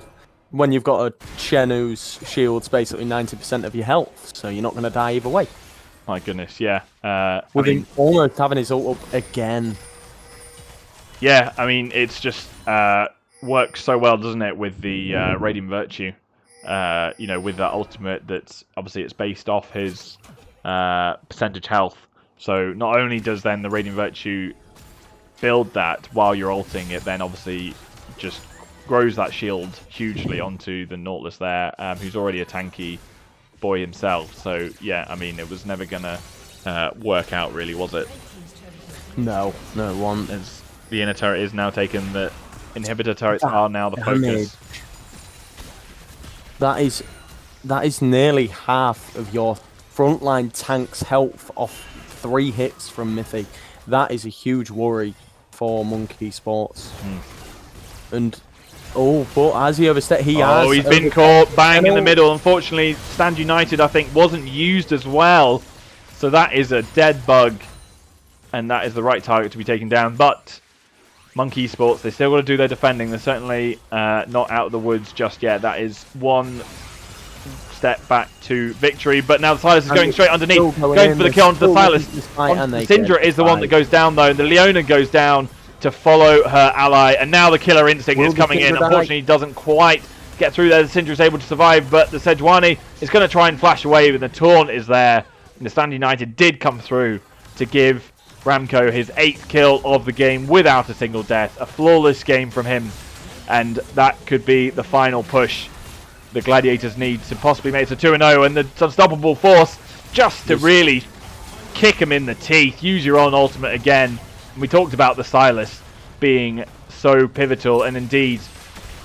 when you've got a Shen whose shield's basically 90% of your health, so you're not going to die either way. My goodness, yeah. With him almost having his ult up again. Yeah, I mean, it's just works so well, doesn't it, with the Radiant Virtue? You know, with that ultimate that's obviously it's based off his percentage health. So not only does then the Radiant Virtue build that while you're ulting, it then obviously just grows that shield hugely onto the Nautilus there, who's already a tanky boy himself. So yeah, I mean, it was never gonna work out, really, was it? No, no one. As the inner turret is now taken, the inhibitor turrets are now the focus. That is nearly half of your frontline tank's health off 3 hits from Mithy. That is a huge worry for MonkEsports. And but as he overstepped, he has. Oh, he's been caught bang in the middle. Unfortunately, Stand United, I think, wasn't used as well. So that is a dead bug. And that is the right target to be taken down. But MonkEsports, they still got to do their defending. They're certainly not out of the woods just yet. That is one step back to victory. But now the Silas is going straight underneath. Going for the kill onto the Silas. The Syndra is the one that goes down, though. And the Leona goes down to follow her ally, and now the killer instinct is coming in. Unfortunately, he doesn't quite get through there. The Syndra is able to survive, but the Sejuani is going to try and flash away, and the taunt is there. And the Stand United did come through to give Ramco his 8th kill of the game without a single death. A flawless game from him, and that could be the final push the Gladiators need to possibly make it to 2-0, and the Unstoppable Force just to really kick him in the teeth. Use your own ultimate again. We talked about the Silas being so pivotal, and indeed,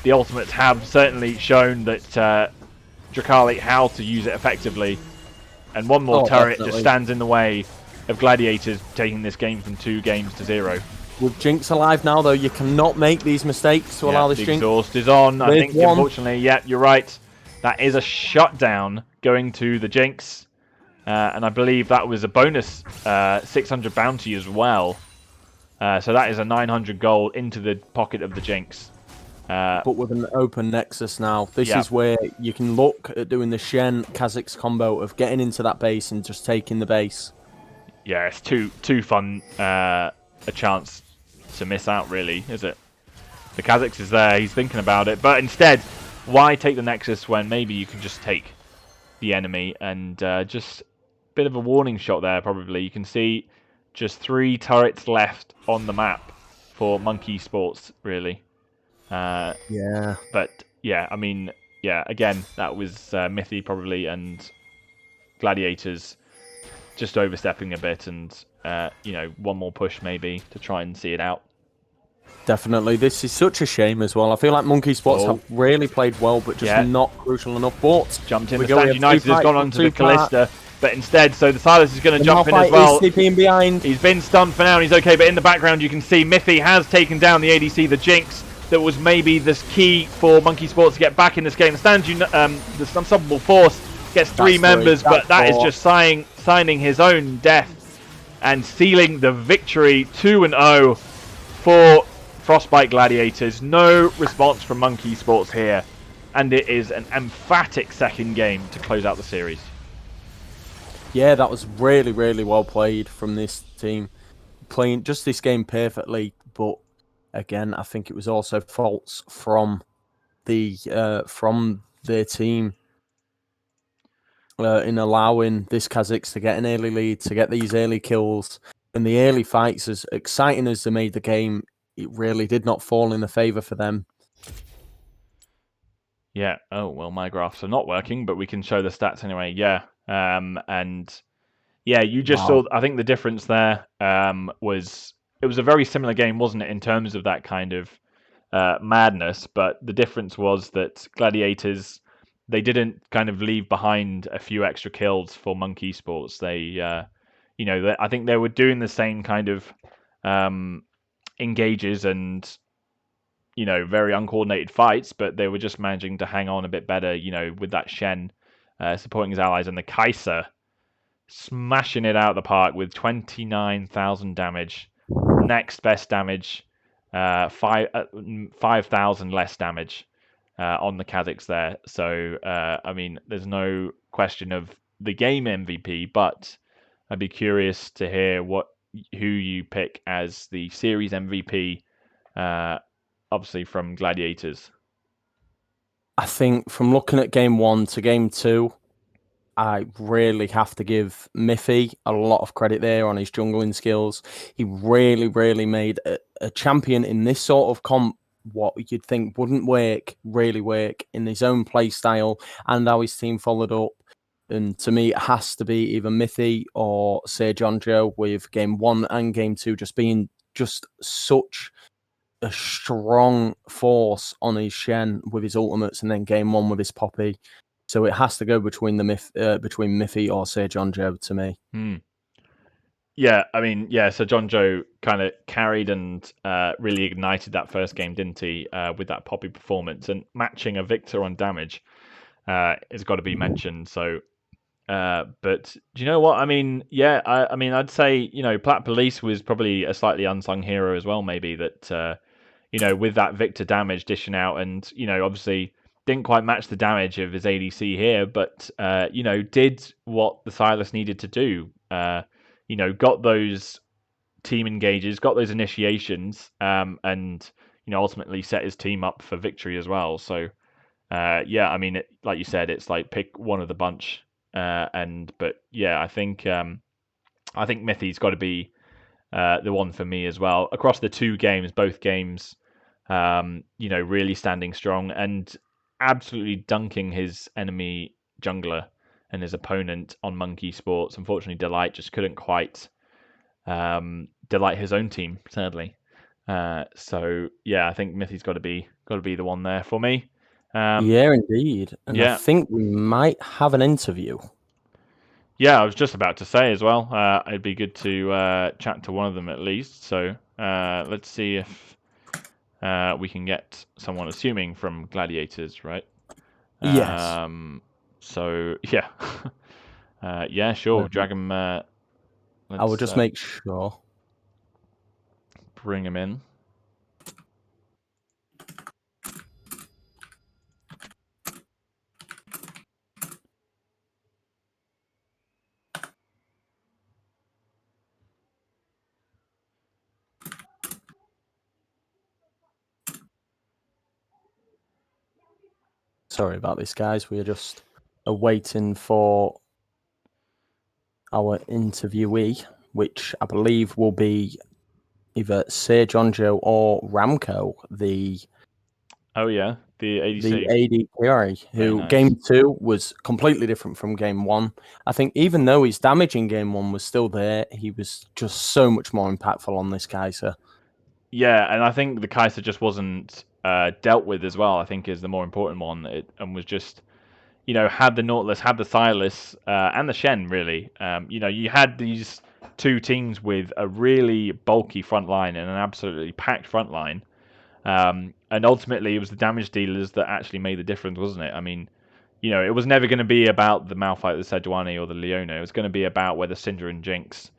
the ultimates have certainly shown that Drakali how to use it effectively. And one more turret just stands in the way of Gladiators taking this game from 2 games to 0. With Jinx alive now, though, you cannot make these mistakes to allow this Jinx. The exhaust is on. I think, unfortunately, yeah, you're right. That is a shutdown going to the Jinx. And I believe that was a bonus 600 bounty as well. So that is a 900 gold into the pocket of the Jinx. But with an open Nexus now, this is where you can look at doing the Shen Kha'Zix combo of getting into that base and just taking the base. Yeah, it's too fun a chance to miss out, really, is it? The Kha'Zix is there, he's thinking about it, but instead, why take the Nexus when maybe you can just take the enemy and just a bit of a warning shot there, probably. You can see just 3 turrets left on the map for MonkEsports, really. Yeah. But, yeah, I mean, yeah, again, that was Mithy, probably, and Gladiators just overstepping a bit and, you know, one more push, maybe, to try and see it out. Definitely. This is such a shame as well. I feel like MonkEsports have really played well, but just not crucial enough. But jumped in. The Stand United has gone onto the Callista, but instead, so the Silas is going to jump in as well. Behind. He's been stunned for now and he's okay, but in the background you can see Miffy has taken down the ADC, the Jinx, that was maybe the key for MonkEsports to get back in this game. The the Unstoppable Force gets three members, but that is just signing his own death and sealing the victory 2-0 for Frostbite Gladiators. No response from MonkEsports here, and it is an emphatic second game to close out the series. Yeah, that was really, really well played from this team. Playing just this game perfectly, but again, I think it was also faults from their team in allowing this Kazakhs to get an early lead, to get these early kills. And the early fights, as exciting as they made the game, it really did not fall in the favour for them. Yeah, oh, well, my graphs are not working, but we can show the stats anyway. Yeah, and yeah, you just saw, I think the difference there was, it was a very similar game, wasn't it, in terms of that kind of madness, but the difference was that Gladiators, they didn't kind of leave behind a few extra kills for MonkEsports. They, I think they were doing the same kind of engages and, very uncoordinated fights, but they were just managing to hang on a bit better, with that Shen supporting his allies, and the Kaiser smashing it out of the park with 29,000 damage. Next best damage, 5,000 less damage on the Kazakhs there. So, I mean, there's no question of the game MVP, but I'd be curious to hear who you pick as the series MVP, obviously from Gladiators. I think from looking at game 1 to game 2, I really have to give Miffy a lot of credit there on his jungling skills. He really, really made a champion in this sort of comp what you'd think wouldn't really work in his own play style and how his team followed up. And to me, it has to be either Miffy or Sir John Joe, with game 1 and game 2 just being just such a strong force on his Shen with his ultimates, and then game 1 with his Poppy. So it has to go between between Miffy or Sir John Joe to me. Yeah, I mean, so John Joe kind of carried and really ignited that first game, didn't he? With that Poppy performance and matching a Victor on damage has got to be mentioned. So, but do you know what? I mean, I mean, I'd say Plat Police was probably a slightly unsung hero as well. Maybe that with that Victor damage dishing out, and obviously didn't quite match the damage of his ADC here, but did what the Silas needed to do. Got those team engages, got those initiations, and ultimately set his team up for victory as well. So I mean, like you said, it's like pick one of the bunch, but yeah, I think Mithy's got to be the one for me as well. Across the two games, both games, really standing strong and absolutely dunking his enemy jungler and his opponent on MonkEsports. Unfortunately, Delight just couldn't quite delight his own team, sadly. So yeah, I think Mithy's got to be the one there for me. Yeah, indeed. And I think we might have an interview. Yeah, I was just about to say as well. It'd be good to chat to one of them at least. So let's see if we can get someone, assuming from Gladiators, right? Yes. So yeah, yeah, sure. Drag him. I will just make sure. Bring him in. Sorry about this, guys. We're just waiting for our interviewee, which I believe will be either Sir John Joe or Ramco, the ADC. The AD carry, who nice. game 2 was completely different from game 1. I think even though his damage in game 1 was still there, he was just so much more impactful on this Kaiser. Yeah, and I think the Kaiser just wasn't dealt with as well. I think is the more important one, and was just had the Nautilus, had the Silas, and the Shen really. You had these two teams with a really bulky front line and an absolutely packed front line. And ultimately, it was the damage dealers that actually made the difference, wasn't it? I mean, it was never going to be about the Malphite, the Sejuani, or the Leona. It was going to be about whether Syndra and Jinx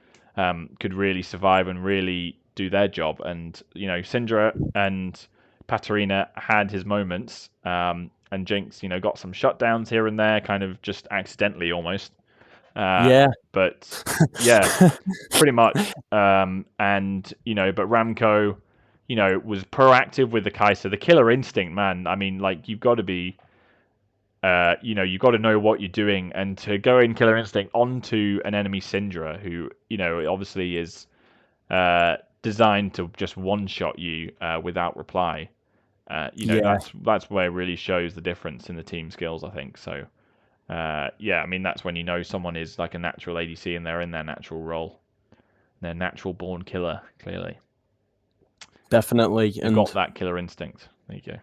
could really survive and really do their job. And Syndra and Patarina had his moments, and Jinx, got some shutdowns here and there, kind of just accidentally almost. Yeah. But yeah, pretty much. But Ramco, was proactive with the Kai'Sa. The killer instinct, man. I mean, like you've got to be, you've got to know what you're doing, and to go in killer instinct onto an enemy Syndra, who obviously is designed to just one shot you without reply. Yeah. That's where it really shows the difference in the team skills, I think. So. I mean that's when someone is like a natural ADC and they're in their natural role, their natural born killer. Clearly, Definitely. they've And got that killer instinct. There you go.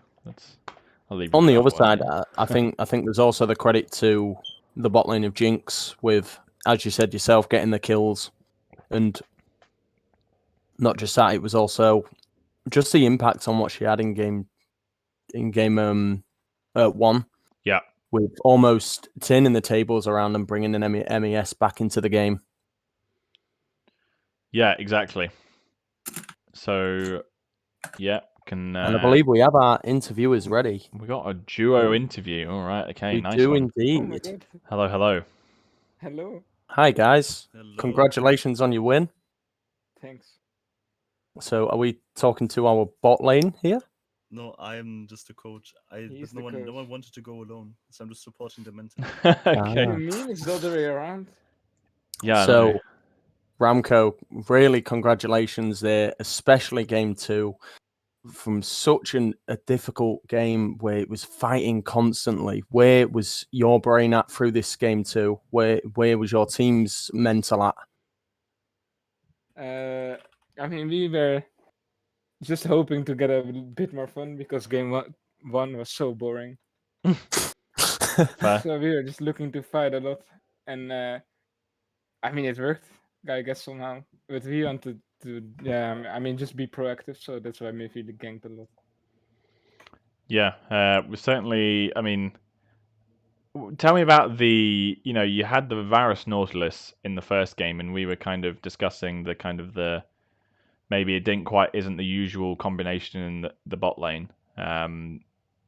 I'll leave you on with the that other one. side, I think there's also the credit to the bot lane of Jinx with, as you said yourself, getting the kills, and not just that, it was also just the impact on what she had in game one, Yeah, with almost turning the tables around and bringing an MES back into the game. yeah, exactly. So and I believe we have our interviewers ready. we got a duo interview. All right, okay, We nice do one. indeed. Oh my god. Hello. Hello. Hi guys, Hello. congratulations on your win. Thanks. So, are we talking to our bot lane here? No, I'm just a coach. He's But no the one coach. wanted to go alone, so I'm just supporting them mentally. Okay. You mean it's the other way around? Yeah. I know. So, Ramco, really congratulations there, especially game 2. From such a difficult game where it was fighting constantly. Where was your brain at through this game 2? Where was your team's mental at? I mean, we were just hoping to get a bit more fun because one was so boring. Fair. So we were just looking to fight a lot, and I mean it worked, I guess somehow. But we wanted to, I mean just be proactive, so that's why maybe we ganked a lot. Yeah, we certainly. I mean, tell me about you had the Varus Nautilus in the first game, and we were kind of discussing the maybe it didn't quite isn't the usual combination in the bot lane.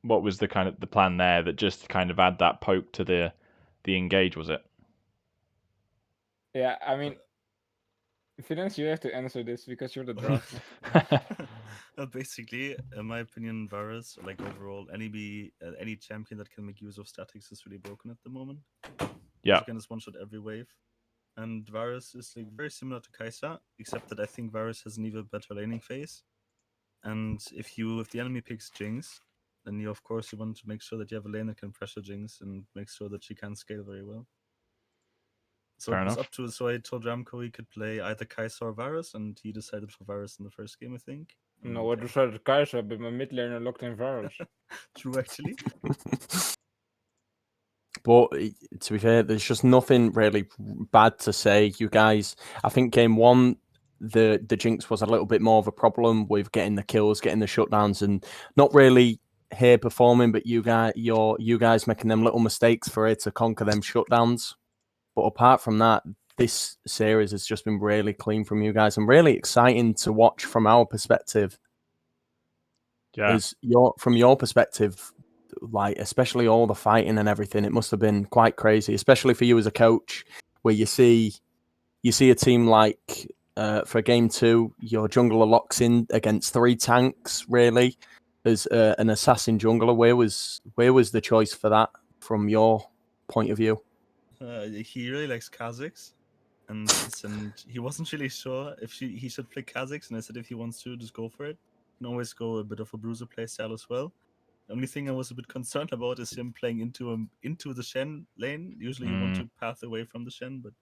What was the kind of the plan there that just kind of add that poke to the engage? Was it? Yeah, I mean, Finance, you have to answer this because you're the drafter. Basically, in my opinion, Varus, like overall, any champion that can make use of statics is really broken at the moment. Yeah. You can just one-shot every wave. And Varus is like very similar to Kai'Sa, except that I think Varus has an even better laning phase. And if the enemy picks Jinx, then you want to make sure that you have a lane that can pressure Jinx and make sure that she can scale very well. So Fair it was enough. so I told Ramco he could play either Kai'Sa or Varus, and he decided for Varus in the first game, I think. No, I decided Kai'Sa, but my mid laner locked in Varus. True, actually. But to be fair, there's just nothing really bad to say. You guys, I think game 1, the Jinx was a little bit more of a problem with getting the kills, getting the shutdowns, and not really here performing. But you guys making them little mistakes for her to conquer them shutdowns. But apart from that, this series has just been really clean from you guys and really exciting to watch from our perspective. Yeah. From your perspective, like especially all the fighting and everything, it must have been quite crazy, especially for you as a coach, where you see a team like for game 2, your jungler locks in against 3 tanks, really, as an assassin jungler. Where was the choice for that from your point of view? He really likes Kha'Zix, and he wasn't really sure if he should play Kha'Zix, and I said if he wants to, just go for it. You can always go a bit of a bruiser play style as well. The only thing I was a bit concerned about is him playing into the Shen lane. Usually you want to path away from the Shen, but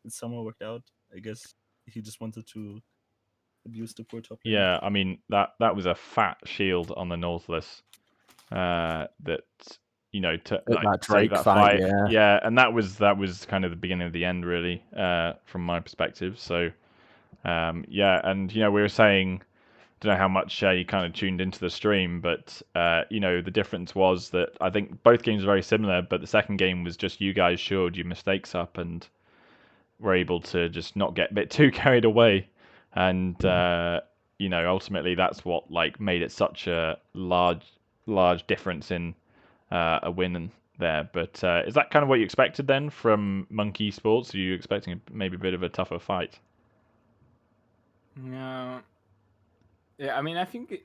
it somehow worked out. I guess he just wanted to abuse the poor top lane. Yeah, I mean that was a fat shield on the Nautilus that to At like that save Drake that fight, fight. yeah. Yeah, and that was kind of the beginning of the end, really, from my perspective. So yeah, and we were saying, don't know how much you kind of tuned into the stream, but the difference was that I think both games were very similar, but the second game was just you guys showed your mistakes up and were able to just not get a bit too carried away, and ultimately that's what like made it such a large difference in a win there. But is that kind of what you expected then from MonkEsports? Are you expecting maybe a bit of a tougher fight? Yeah, yeah. I mean, I think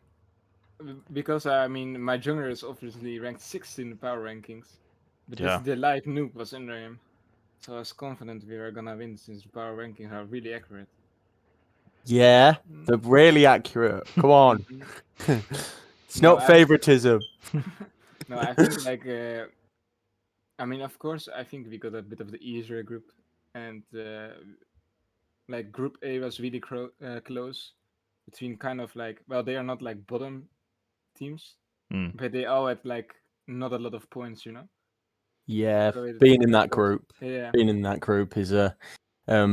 because I mean, my jungler is obviously ranked 6th in the power rankings, but this Yeah. Delight noob was under him, so I was confident we were gonna win since the power rankings are really accurate. Yeah, they're Mm. really accurate. Come on. Mhm. It's No, not favoritism. no, I think like I mean, of course, I think we got a bit of the easier group, and like Group A was really close between kind of like, well, they are not like bottom teams, Mm. but they all had like not a lot of points, Yeah, So it being in was that close. group, Yeah. is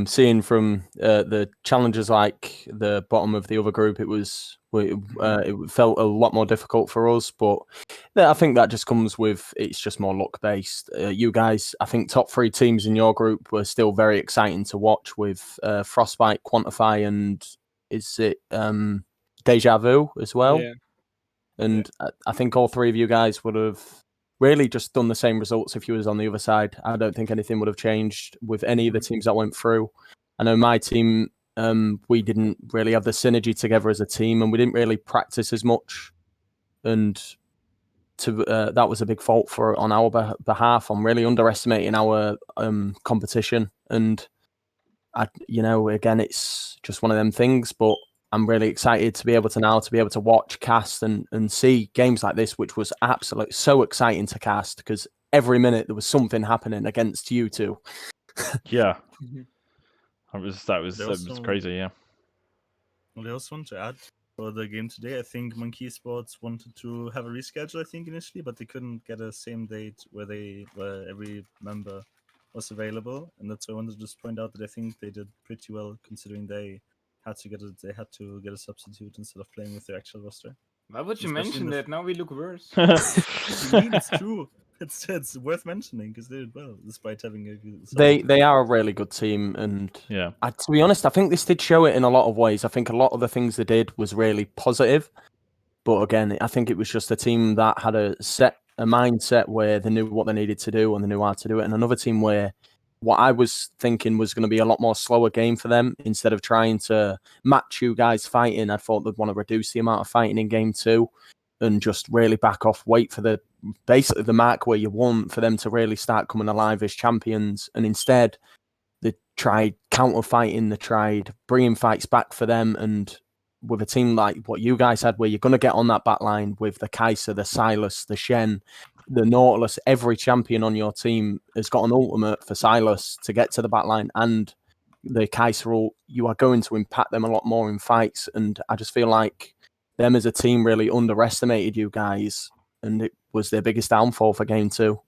seeing from the challenges like the bottom of the other group, it felt a lot more difficult for us. But I think that just comes with it's just more luck based. You guys, I think top 3 teams in your group were still very exciting to watch with Frostbite, Quantify, and is it Deja Vu as well? Yeah. And I think all 3 of you guys would have really just done the same results if you was on the other side. I don't think anything would have changed with any of the teams that went through. I know my team, we didn't really have the synergy together as a team, and we didn't really practice as much. And that was a big fault on our behalf on really underestimating our competition. And again, it's just one of them things, but I'm really excited to be able to watch cast and see games like this, which was absolutely so exciting to cast because every minute there was something happening against you two. Yeah, Mhm. that was crazy. Yeah. I also want to add for the game today. I think MonkEsports wanted to have a reschedule. I think initially, but they couldn't get a same date where every member was available, and that's why I wanted to just point out that I think they did pretty well considering they had to get a substitute instead of playing with their actual roster. Why would you Especially in mention the that? Now we look worse. What do you mean? It's true. It's worth mentioning because they did well despite having a good substitute. They are a really good team, and Yeah. to be honest, I think this did show it in a lot of ways. I think a lot of the things they did was really positive, but again, I think it was just a team that had a mindset where they knew what they needed to do and they knew how to do it, and another team where what I was thinking was going to be a lot more slower game for them instead of trying to match you guys fighting. I thought they'd want to reduce the amount of fighting in game 2 and just really back off, wait for basically the mark where you want for them to really start coming alive as champions. And instead, they tried counter fighting, they tried bringing fights back for them. And with a team like what you guys had, where you're going to get on that back line with the Kaiser, the Silas, the Shen, the Nautilus, every champion on your team has got an ultimate for Silas to get to the back line, and the Kaiser ult, you are going to impact them a lot more in fights. And I just feel like them as a team really underestimated you guys, and it was their biggest downfall for game 2.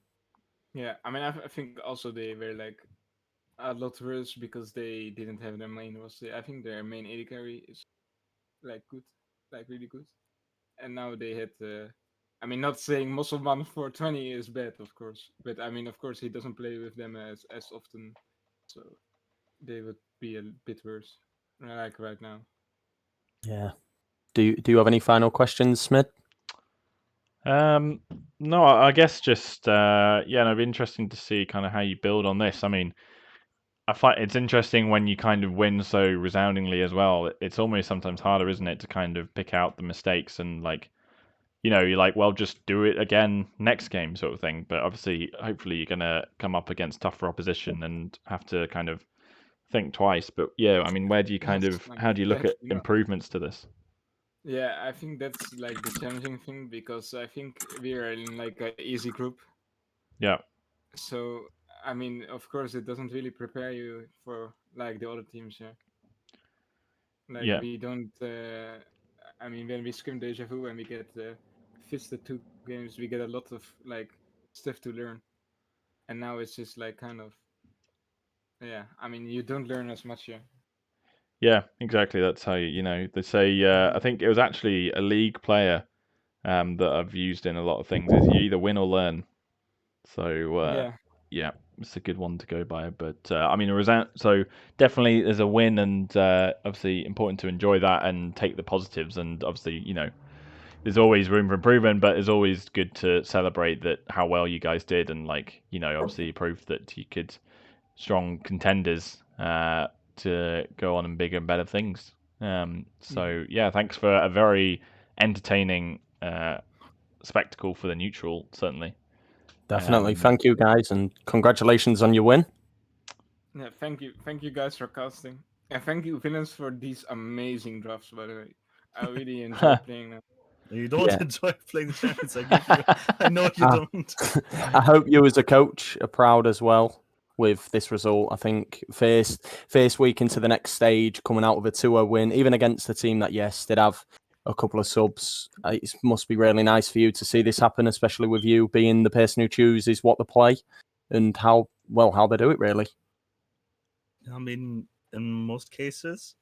Yeah, I mean, I think also they were like a lot worse because they didn't have their main roster. I think their main AD carry is like good, like really good, and now they had. I mean, not saying Musselman for 20 is bad, of course, but I mean, of course, he doesn't play with them as often, so they would be a bit worse, like right now. Yeah. Do you have any final questions, Smith? No, I guess just yeah, it'd be interesting to see kind of how you build on this. I mean, I find it's interesting when you kind of win so resoundingly as well. It's almost sometimes harder, isn't it, to kind of pick out the mistakes and like, you're like, well, just do it again next game, sort of thing. But obviously, hopefully, you're gonna come up against tougher opposition and have to kind of think twice. But yeah, I mean, Yes, how do you look at exactly. No. improvements to this? Yeah, I think that's like the challenging thing because I think we are in like an easy group. Yeah. So I mean, of course, it doesn't really prepare you for like the other teams. Yeah. Like Yeah. we don't. I mean, when we scrim Deja Vu and we get fisted 2 games, we get a lot of like stuff to learn. And now it's just like kind of, yeah. I mean, you don't learn as much here. Yeah, exactly. That's how they say. I think it was actually a league player that I've used in a lot of things. Is you either win or learn. So Yeah. yeah, it's a good one to go by. But I mean, so definitely there's a win, and obviously important to enjoy that and take the positives. And obviously, there's always room for improvement, but it's always good to celebrate that how well you guys did, and obviously proof that you could strong contenders to go on and bigger and better things. So yeah, thanks for a very entertaining spectacle for the neutral, certainly. Definitely. Thank you, guys, and congratulations on your win. Yeah. Thank you guys for casting, and thank you villains for these amazing drafts. By the way, I really enjoy playing them. You don't Yeah. enjoy playing the champions. I give you. I know you don't. I hope you, as a coach, are proud as well with this result. I think first week into the next stage, coming out with a 2-0 win, even against a team that, yes, did have a couple of subs. It must be really nice for you to see this happen, especially with you being the person who chooses what to play and how they do it, really. I mean, in most cases,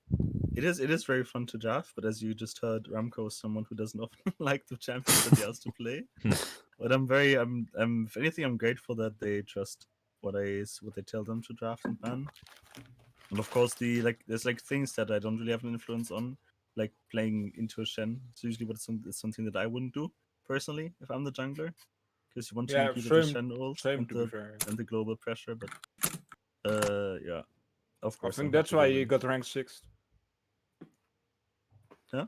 it is very fun to draft. But as you just heard, Ramco is someone who doesn't often like the champions that he has to play. But if anything, I'm grateful that they trust what they tell them to draft and ban. And of course, there's things that I don't really have an influence on, like playing into a Shen. It's usually it's something that I wouldn't do personally if I'm the jungler, because you want to Yeah, make use of the same. Shen ult Same and to be fair. the global pressure. But yeah, of I course I'm think that's happy why they you win. got rank 6. Yeah?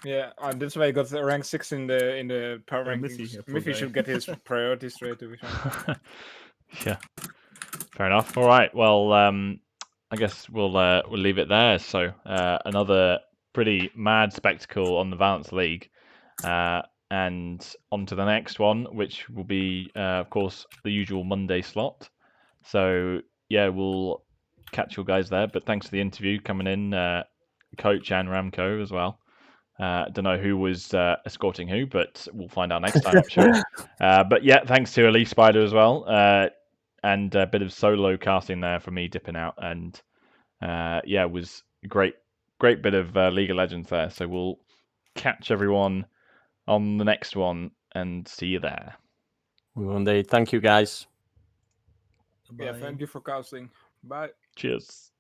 Yeah, that's why he got the rank 6 in the power Miffy, rankings. yeah, poor Miffy guy. should get his priority straight, to be fair. Yeah, fair enough. All right. Well, I guess we'll leave it there. So another pretty mad spectacle on the Valence League, and on to the next one, which will be, of course, the usual Monday slot. So yeah, we'll catch you guys there. But thanks for the interview coming in, Coach and Ramco as well. Don't know who was escorting who, but we'll find out next time, I'm sure. But yeah, thanks to Elise Spider as well, and a bit of solo casting there for me dipping out, and yeah, it was a great bit of League of Legends there. So we'll catch everyone on the next one and see you there. We will indeed. Thank you, guys. Yeah, Bye. thank you for casting. Bye. Cheers.